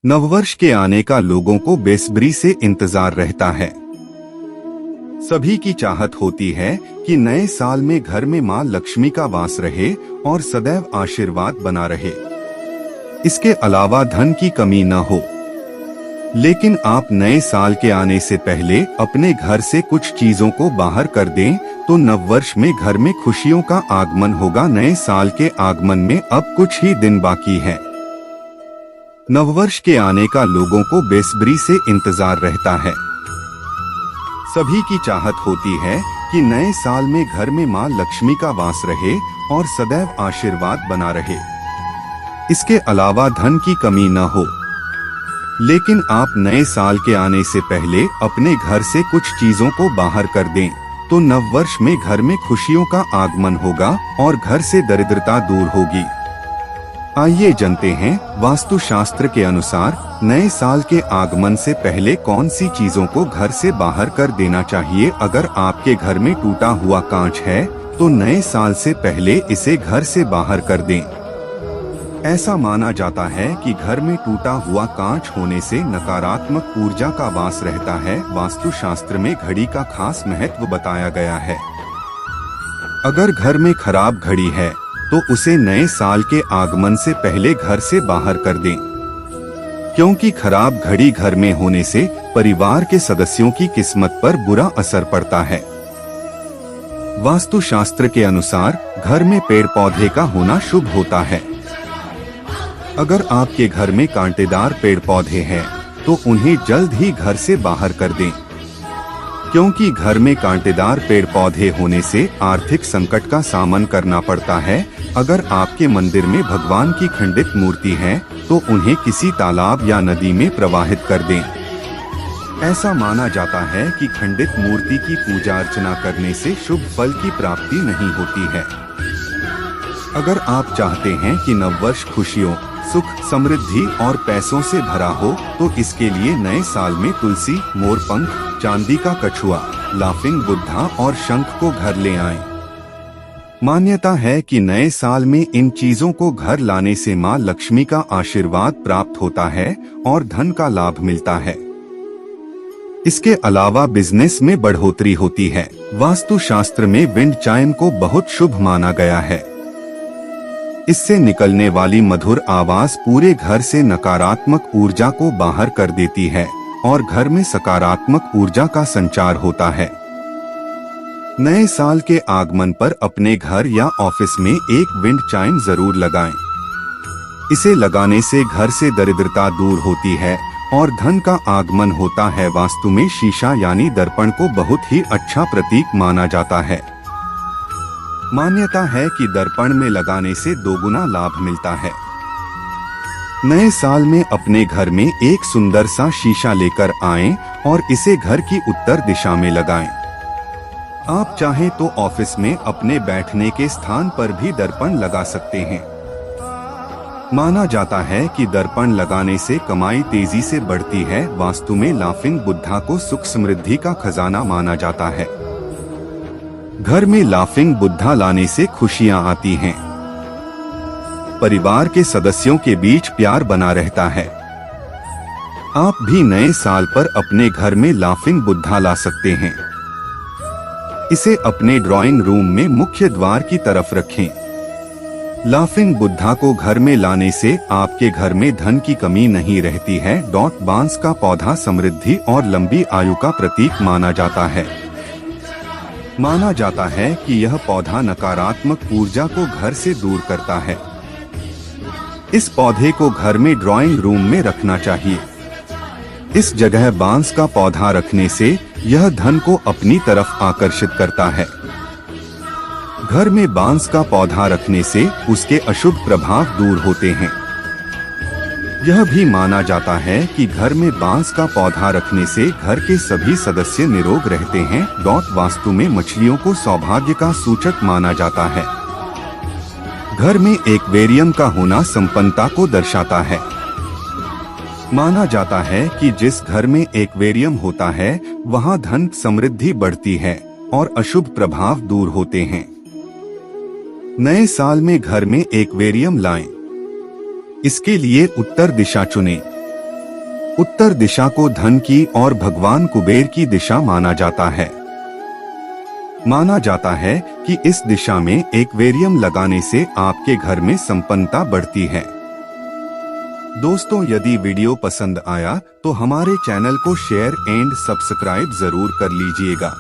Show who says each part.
Speaker 1: नववर्ष के आने का लोगों को बेसब्री से इंतजार रहता है। सभी की चाहत होती है कि नए साल में घर में मां लक्ष्मी का वास रहे और सदैव आशीर्वाद बना रहे। इसके अलावा धन की कमी न हो। लेकिन आप नए साल के आने से पहले अपने घर से कुछ चीजों को बाहर कर दें तो नववर्ष में घर में खुशियों का आगमन होगा। नए साल के आगमन में अब कुछ ही दिन बाकी है। नववर्ष के आने का लोगों को बेसब्री से इंतजार रहता है। सभी की चाहत होती है कि नए साल में घर में मां लक्ष्मी का वास रहे और सदैव आशीर्वाद बना रहे। इसके अलावा धन की कमी न हो। लेकिन आप नए साल के आने से पहले अपने घर से कुछ चीजों को बाहर कर दें तो नववर्ष में घर में खुशियों का आगमन होगा और घर से दरिद्रता दूर होगी। आइए जानते हैं वास्तु शास्त्र के अनुसार नए साल के आगमन से पहले कौन सी चीजों को घर से बाहर कर देना चाहिए। अगर आपके घर में टूटा हुआ कांच है तो नए साल से पहले इसे घर से बाहर कर दें। ऐसा माना जाता है कि घर में टूटा हुआ कांच होने से नकारात्मक ऊर्जा का वास रहता है। वास्तु शास्त्र में घड़ी का खास महत्व बताया गया है। अगर घर में खराब घड़ी है तो उसे नए साल के आगमन से पहले घर से बाहर कर दें, क्योंकि खराब घड़ी घर में होने से परिवार के सदस्यों की किस्मत पर बुरा असर पड़ता है। वास्तु शास्त्र के अनुसार घर में पेड़ पौधे का होना शुभ होता है। अगर आपके घर में कांटेदार पेड़ पौधे हैं तो उन्हें जल्द ही घर से बाहर कर दें, क्योंकि घर में कांटेदार पेड़ पौधे होने से आर्थिक संकट का सामना करना पड़ता है। अगर आपके मंदिर में भगवान की खंडित मूर्ति है तो उन्हें किसी तालाब या नदी में प्रवाहित कर दें। ऐसा माना जाता है कि खंडित मूर्ति की पूजा अर्चना करने से शुभ फल की प्राप्ति नहीं होती है। अगर आप चाहते हैं कि नववर्ष खुशियों, सुख, समृद्धि और पैसों से भरा हो तो इसके लिए नए साल में तुलसी, मोरपंख, चांदी का कछुआ, लाफिंग बुद्धा और शंख को घर ले आएं। मान्यता है कि नए साल में इन चीजों को घर लाने से मां लक्ष्मी का आशीर्वाद प्राप्त होता है और धन का लाभ मिलता है। इसके अलावा बिजनेस में बढ़ोतरी होती है। वास्तु शास्त्र में विंड चाइम को बहुत शुभ माना गया है। इससे निकलने वाली मधुर आवाज पूरे घर से नकारात्मक ऊर्जा को बाहर कर देती है और घर में सकारात्मक ऊर्जा का संचार होता है। नए साल के आगमन पर अपने घर या ऑफिस में एक विंड चाइम जरूर लगाएं। इसे लगाने से घर से दरिद्रता दूर होती है और धन का आगमन होता है। वास्तु में शीशा यानी दर्पण को बहुत ही अच्छा प्रतीक माना जाता है। मान्यता है कि दर्पण में लगाने से दोगुना लाभ मिलता है। नए साल में अपने घर में एक सुंदर सा शीशा लेकर आएं और इसे घर की उत्तर दिशा में लगाएं। आप चाहें तो ऑफिस में अपने बैठने के स्थान पर भी दर्पण लगा सकते हैं। माना जाता है कि दर्पण लगाने से कमाई तेजी से बढ़ती है। वास्तु में लाफिंग बुद्धा को सुख समृद्धि का खजाना माना जाता है। घर में लाफिंग बुद्धा लाने से खुशियां आती हैं। परिवार के सदस्यों के बीच प्यार बना रहता है। आप भी नए साल पर अपने घर में लाफिंग बुद्धा ला सकते हैं। इसे अपने ड्राइंग रूम में मुख्य द्वार की तरफ रखें। लाफिंग बुद्धा को घर में लाने से आपके घर में धन की कमी नहीं रहती है। बांस का पौधा समृद्धि और लंबी आयु का प्रतीक माना जाता है। माना जाता है कि यह पौधा नकारात्मक ऊर्जा को घर से दूर करता है। इस पौधे को घर में ड्राइंग रूम में रखना चाहिए। इस जगह बांस का पौधा रखने से यह धन को अपनी तरफ आकर्षित करता है। घर में बांस का पौधा रखने से उसके अशुभ प्रभाव दूर होते हैं। यह भी माना जाता है कि घर में बांस का पौधा रखने से घर के सभी सदस्य निरोग रहते हैं। वास्तु में मछलियों को सौभाग्य का सूचक माना जाता है। घर में एक्वेरियम का होना संपन्नता को दर्शाता है। माना जाता है कि जिस घर में एक्वेरियम होता है वहां धन समृद्धि बढ़ती है और अशुभ प्रभाव दूर होते हैं। नए साल में घर में एक्वेरियम लाएं। इसके लिए उत्तर दिशा चुनें। उत्तर दिशा को धन की और भगवान कुबेर की दिशा माना जाता है। माना जाता है कि इस दिशा में एक्वेरियम लगाने से आपके घर में संपन्नता बढ़ती है। दोस्तों, यदि वीडियो पसंद आया तो हमारे चैनल को शेयर एंड सब्सक्राइब जरूर कर लीजिएगा।